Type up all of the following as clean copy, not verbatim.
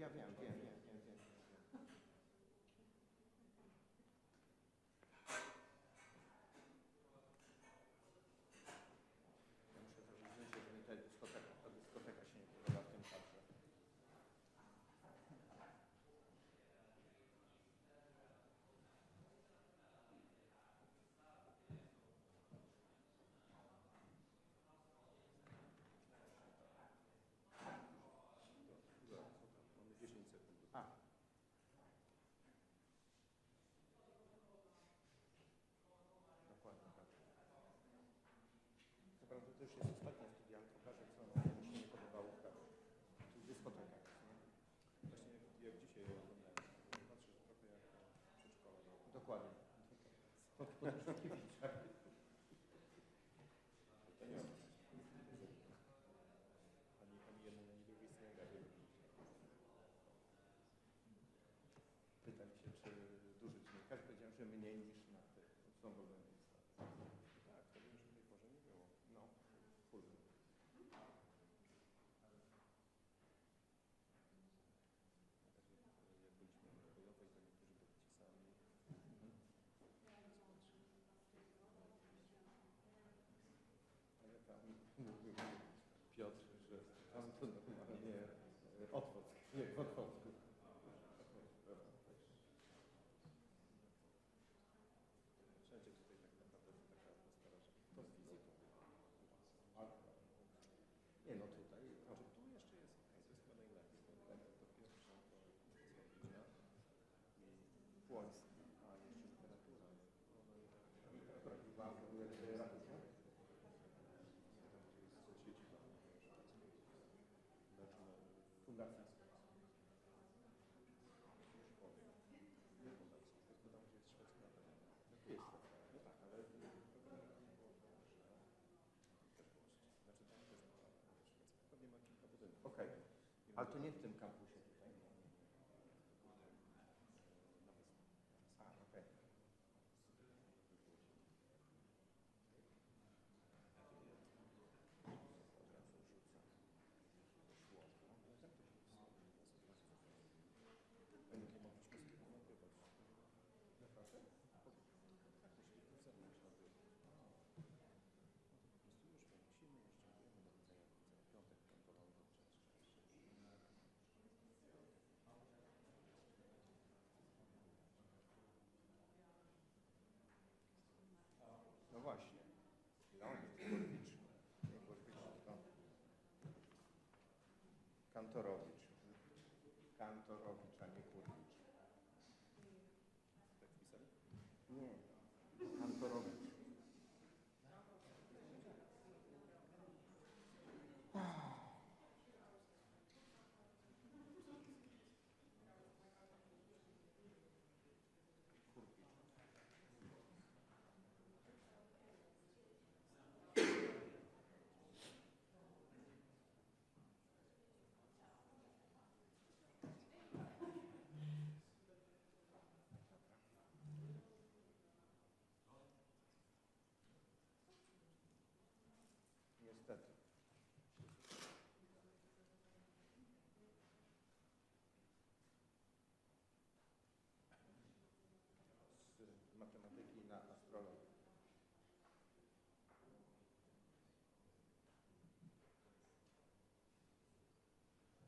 Ja wiem. To już jest ostatnia studiantka, pokażę co mi się nie podobało w prawie. Tu jest dyskoteka. Właśnie jak dzisiaj oglądałem, patrzę trochę jak przedszkole. Dokładnie. Podróżnikiewicza. To nie troszeczkę mniej niż na tych. Są w ogóle miejsca. Tak, to wiem, że w tej porze nie było. No, full. Jak byliśmy na bojowej, to niektórzy byli ci sami. Ale tam mówił Piotr, że tam to normalnie Otwock, jak w Otwocku. Wszędzie tutaj tak naprawdę to taka atmosfera, że to z wizji to Nie no, tutaj. znaczy tu jeszcze jest okej, to jest chyba najlepiej. To pierwsza to słowina i Płońsk. a jeszcze literatura. Literatura chyba w ogóle ratusza. Tam, gdzie jest siedziba. Fundacja. Nie fundacja, tylko tam, gdzie jest szwedzka akademia. Jest. No tak, ale też było znaczy tam też była szwedzka. Pewnie ma kilka budynków. Okej. Ale to nie w tym kampusie tutaj. A, okej. No właśnie. Leonid Kurwicz. Nie Kurwicz, tylko Kantorowicz. Kantorowicz, a nie Kurwicz. Tak wpisali? Nie. Kantorowicz. Niestety. Z matematyki na astrologię.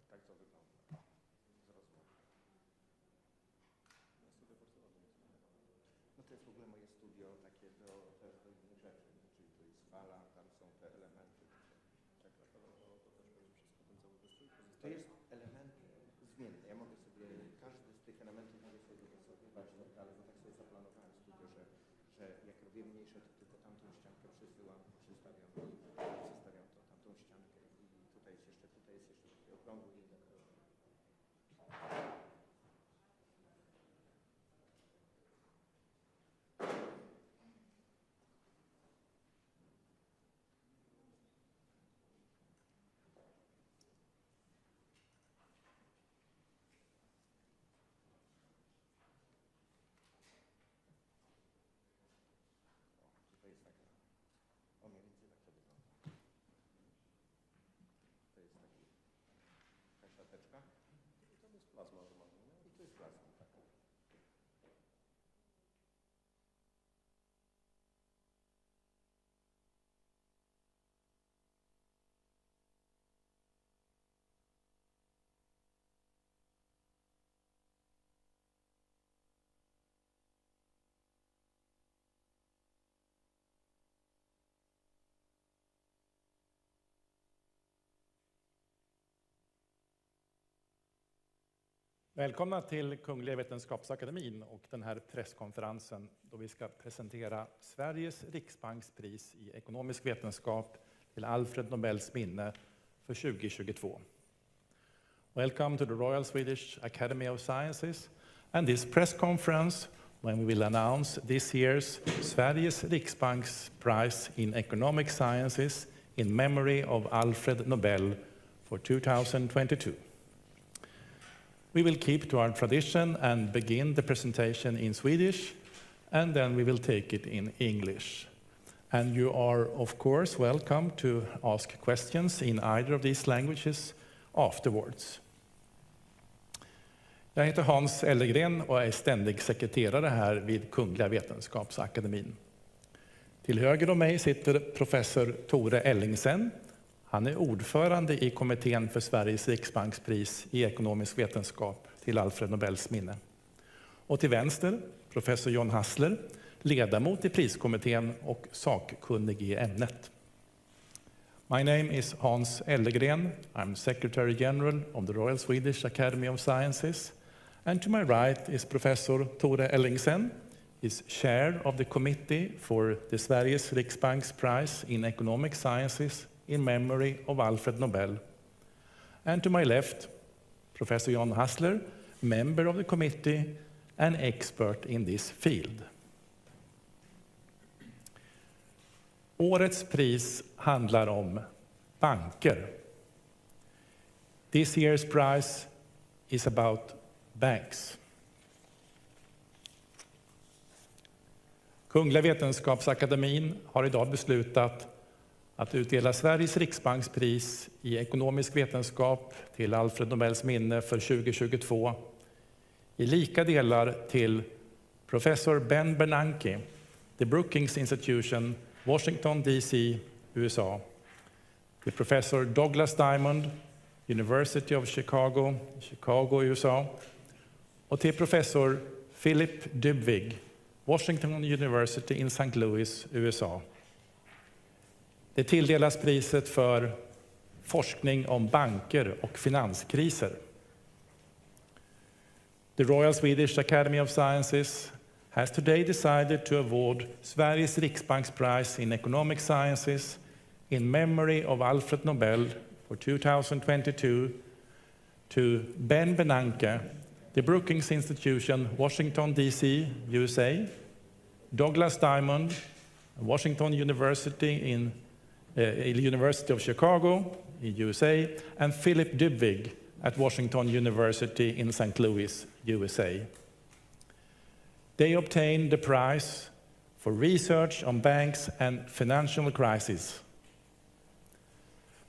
Tak to wygląda. Zrozumiałem. Ja studia Barcelony. No to jest w ogóle moje studio takie do innych rzeczy. Czyli to jest fala, tam są te elementy. Tak, to też będzie wszystko ten cały wystrój To pozostaje. jest element zmienny. Ja mogę sobie, każdy z tych elementów mogę sobie dopasowywać, ale bo tak sobie zaplanowałem studio, że jak robię mniejsze, to tylko tamtą ściankę przesyłam, przestawiam to, tamtą ściankę i tutaj jest jeszcze taki okrągły jeden. Tutaj jest taka, mniej więcej tak to wygląda. To jest taka siateczka I to jest plazma normalnie, nie? i to jest plazma, tak. Välkomna till Kungliga Vetenskapsakademin och den här presskonferensen då vi ska presentera Sveriges riksbanks pris i ekonomisk vetenskap till Alfred Nobels minne för 2022. Welcome to the Royal Swedish Academy of Sciences and this press conference when we will announce this year's Sveriges riksbanks prize in economic sciences in memory of Alfred Nobel for 2022. We will keep to our tradition and begin the presentation in Swedish, and then we will take it in English. And you are, of course, welcome to ask questions in either of these languages afterwards. Jag heter Hans Ellegren och är ständig sekreterare här vid Kungliga Vetenskapsakademin. Till höger om mig sitter professor Tore Ellingsen. Han är ordförande i kommittén för Sveriges riksbankspris i ekonomisk vetenskap till Alfred Nobels minne. Och till vänster, professor John Hassler, ledamot i priskommittén och sakkunnig i ämnet. My name is Hans Ellegren. I'm Secretary General of the Royal Swedish Academy of Sciences. And to my right is Professor Tore Ellingsen. He's chair of the committee for the Sveriges Riksbanks Prize in Economic Sciences in memory of Alfred Nobel. And to my left, Professor John Hassler, member of the committee and expert in this field. Årets pris handlar om banker. This year's prize is about banks. Kungliga Vetenskapsakademin har idag beslutat att utdela Sveriges riksbankspris i ekonomisk vetenskap till Alfred Nobels minne för 2022 i lika delar till professor Ben Bernanke, The Brookings Institution, Washington DC, USA, till professor Douglas Diamond, University of Chicago, Chicago, USA, och till professor Philip Dybvig, Washington University in St. Louis, USA. Det tilldelas priset för forskning om banker och finanskriser. The Royal Swedish Academy of Sciences has today decided to award Sveriges Riksbanks Prize in Economic Sciences in memory of Alfred Nobel for 2022 to Ben Bernanke, the Brookings Institution, Washington, D.C., USA, Douglas Diamond, Washington University in University of Chicago, in USA, and Philip Dybvig at Washington University in St. Louis, USA. They obtained the prize for research on banks and financial crises.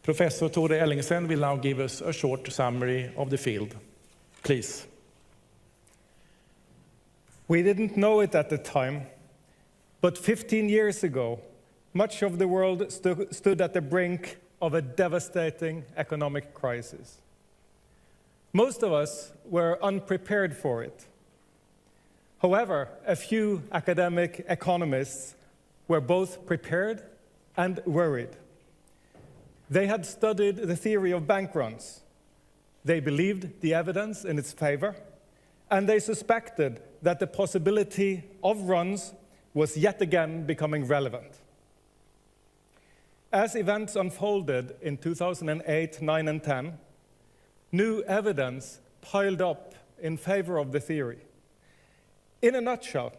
Professor Tore Ellingsen will now give us a short summary of the field. Please. We didn't know it at the time, but 15 years ago, much of the world stood at the brink of a devastating economic crisis. Most of us were unprepared for it. However, a few academic economists were both prepared and worried. They had studied the theory of bank runs. They believed the evidence in its favor, and they suspected that the possibility of runs was yet again becoming relevant. As events unfolded in 2008, 9, and 10, new evidence piled up in favor of the theory. In a nutshell,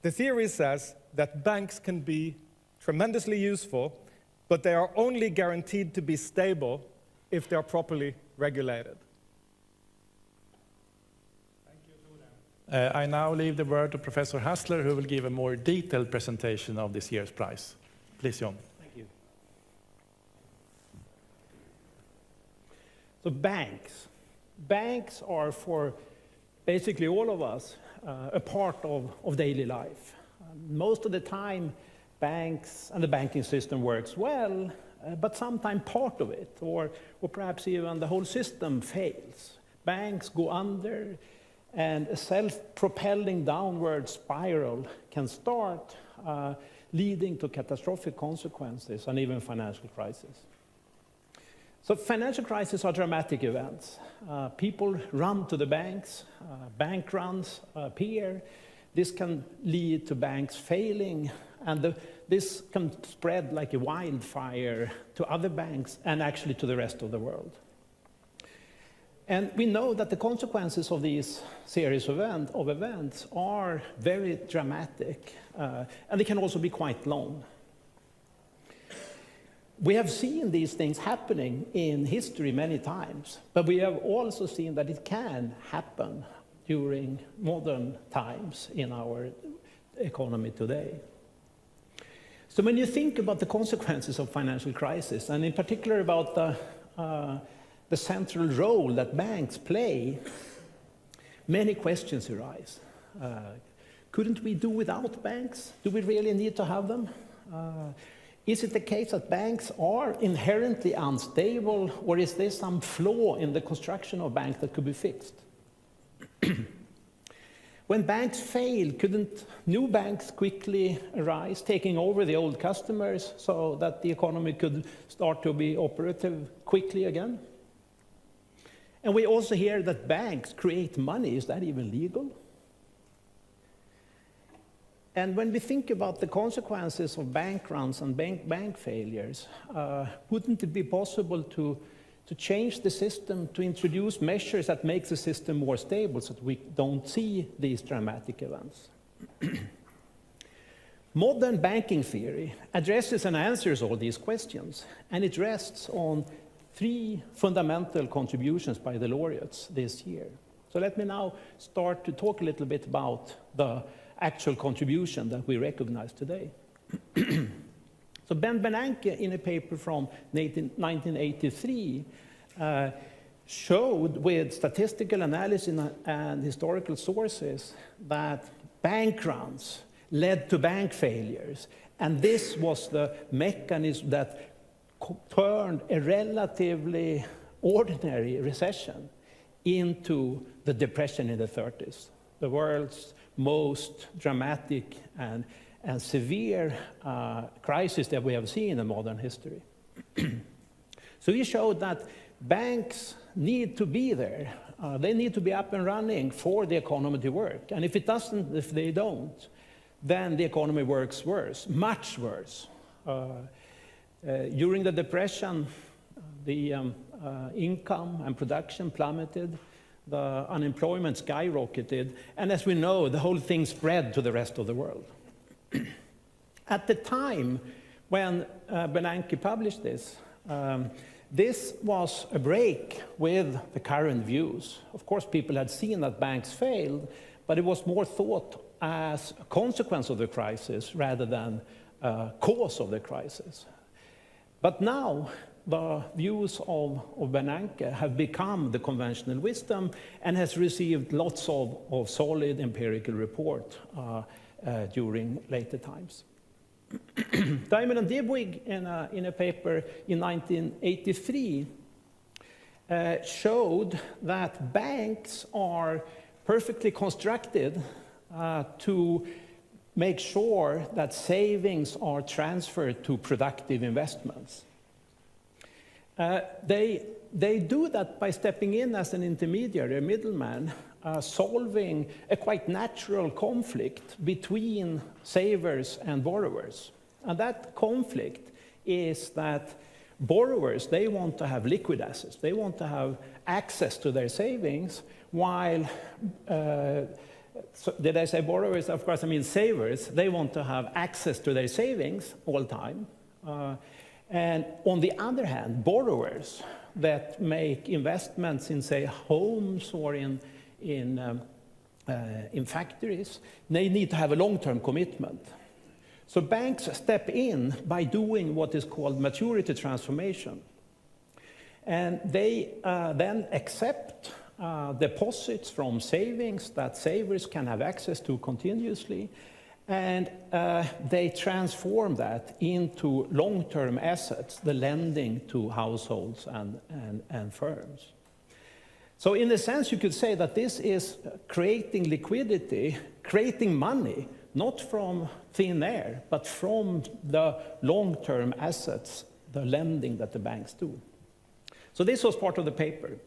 the theory says that banks can be tremendously useful, but they are only guaranteed to be stable if they are properly regulated. I now leave the word to Professor Hassler, who will give a more detailed presentation of this year's prize. Please, John. Thank you. So banks. Banks are for basically all of us a part of daily life. Most of the time, banks and the banking system works well, but sometimes part of it, or perhaps even the whole system fails. Banks go under, and a self-propelling downward spiral can start, leading to catastrophic consequences and even financial crisis. So financial crises are dramatic events. People run to the banks, bank runs appear. This can lead to banks failing, and this can spread like a wildfire to other banks and actually to the rest of the world. And we know that the consequences of these series of events are very dramatic, and they can also be quite long. We have seen these things happening in history many times, but we have also seen that it can happen during modern times in our economy today. So when you think about the consequences of financial crisis, and in particular about the central role that banks play, many questions arise. Couldn't we do without banks? Do we really need to have them? Is it the case that banks are inherently unstable, or is there some flaw in the construction of banks that could be fixed? When banks fail, couldn't new banks quickly arise, taking over the old customers so that the economy could start to be operative quickly again? And we also hear that banks create money. Is that even legal? And when we think about the consequences of bank runs and bank failures, wouldn't it be possible to change the system, to introduce measures that make the system more stable so that we don't see these dramatic events? Modern banking theory addresses and answers all these questions, and it rests on 3 fundamental contributions by the laureates this year. So let me now start to talk a little bit about the actual contribution that we recognize today. So Ben Bernanke, in a paper from 1983, showed with statistical analysis and historical sources that bank runs led to bank failures. And this was the mechanism that turned a relatively ordinary recession into the Depression in the 30s, the world's most dramatic and severe crisis that we have seen in modern history. So he showed that banks need to be there. They need to be up and running for the economy to work. And if they don't, then the economy works worse, much worse. During the Depression, the income and production plummeted. The unemployment skyrocketed, and as we know, the whole thing spread to the rest of the world. At the time when Bernanke published this, this was a break with the current views. Of course, people had seen that banks failed, but it was more thought as a consequence of the crisis rather than a cause of the crisis. But now, the views of Bernanke have become the conventional wisdom and has received lots of solid empirical report during later times. Diamond and Dybwig, in a paper in 1983, showed that banks are perfectly constructed to make sure that savings are transferred to productive investments. They do that by stepping in as an intermediary, a middleman, solving a quite natural conflict between savers and borrowers. And that conflict is that borrowers, they want to have liquid assets. They want to have access to their savings, while, so did I say borrowers? Of course, I mean savers. They want to have access to their savings all the time. And on the other hand, borrowers that make investments in, say, homes or in factories, they need to have a long-term commitment. So banks step in by doing what is called maturity transformation. And they then accept deposits from savings that savers can have access to continuously, and they transform that into long-term assets, the lending to households and firms. So in a sense, you could say that this is creating liquidity, creating money, not from thin air, but from the long-term assets, the lending that the banks do. So this was part of the paper.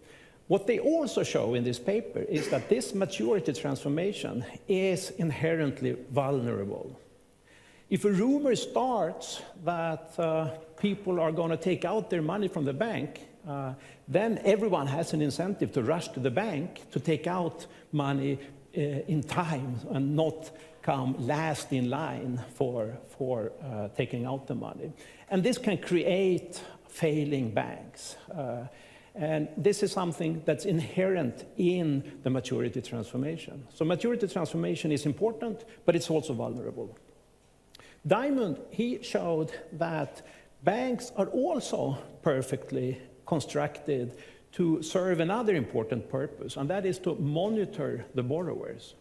What they also show in this paper is that this maturity transformation is inherently vulnerable. If a rumor starts that people are going to take out their money from the bank, then everyone has an incentive to rush to the bank to take out money in time and not come last in line for taking out the money. And this can create failing banks. And this is something that's inherent in the maturity transformation. So maturity transformation is important, but it's also vulnerable. Diamond, he showed that banks are also perfectly constructed to serve another important purpose, and that is to monitor the borrowers.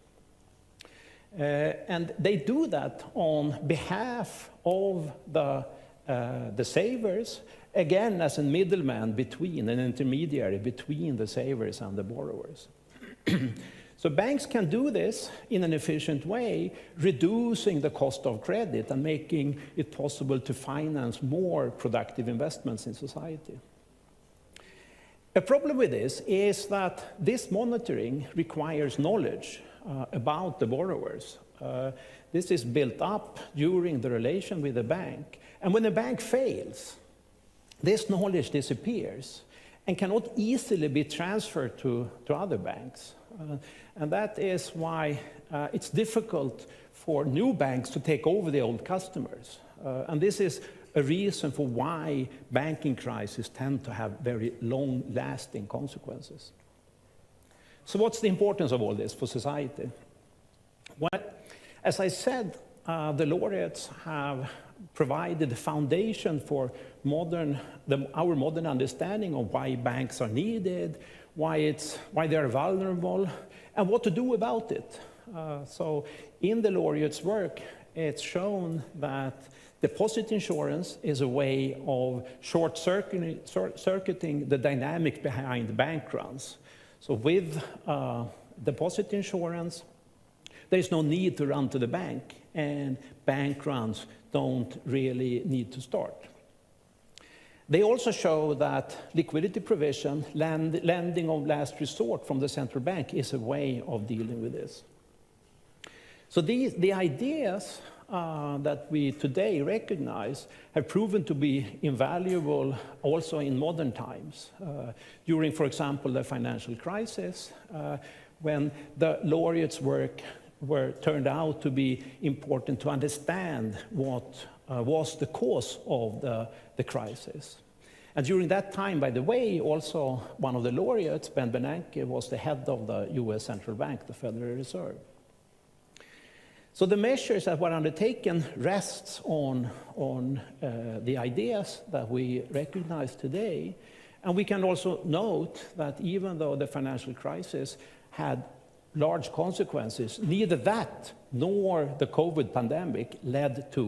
And they do that on behalf of the savers, again as a middleman between, an intermediary between the savers and the borrowers. So banks can do this in an efficient way, reducing the cost of credit and making it possible to finance more productive investments in society. A problem with this is that this monitoring requires knowledge about the borrowers. This is built up during the relation with the bank. And when a bank fails, this knowledge disappears and cannot easily be transferred to other banks. And that is why it's difficult for new banks to take over the old customers. And this is a reason for why banking crises tend to have very long-lasting consequences. So what's the importance of all this for society? Well, as I said, the laureates have provided the foundation for our modern understanding of why banks are needed, why they are vulnerable, and what to do about it. So in the laureates' work, it's shown that deposit insurance is a way of short-circuiting the dynamic behind bank runs. So with deposit insurance, there's no need to run to the bank, and bank runs don't really need to start. They also show that liquidity provision, lending of last resort from the central bank is a way of dealing with this. So the ideas that we today recognize have proven to be invaluable also in modern times. During, for example, the financial crisis, when the laureates' work turned out to be important to understand what was the cause of the crisis. And during that time, by the way, also one of the laureates, Ben Bernanke, was the head of the US Central Bank, the Federal Reserve. So the measures that were undertaken rests on the ideas that we recognize today. And we can also note that even though the financial crisis had large consequences, neither that nor the COVID pandemic led to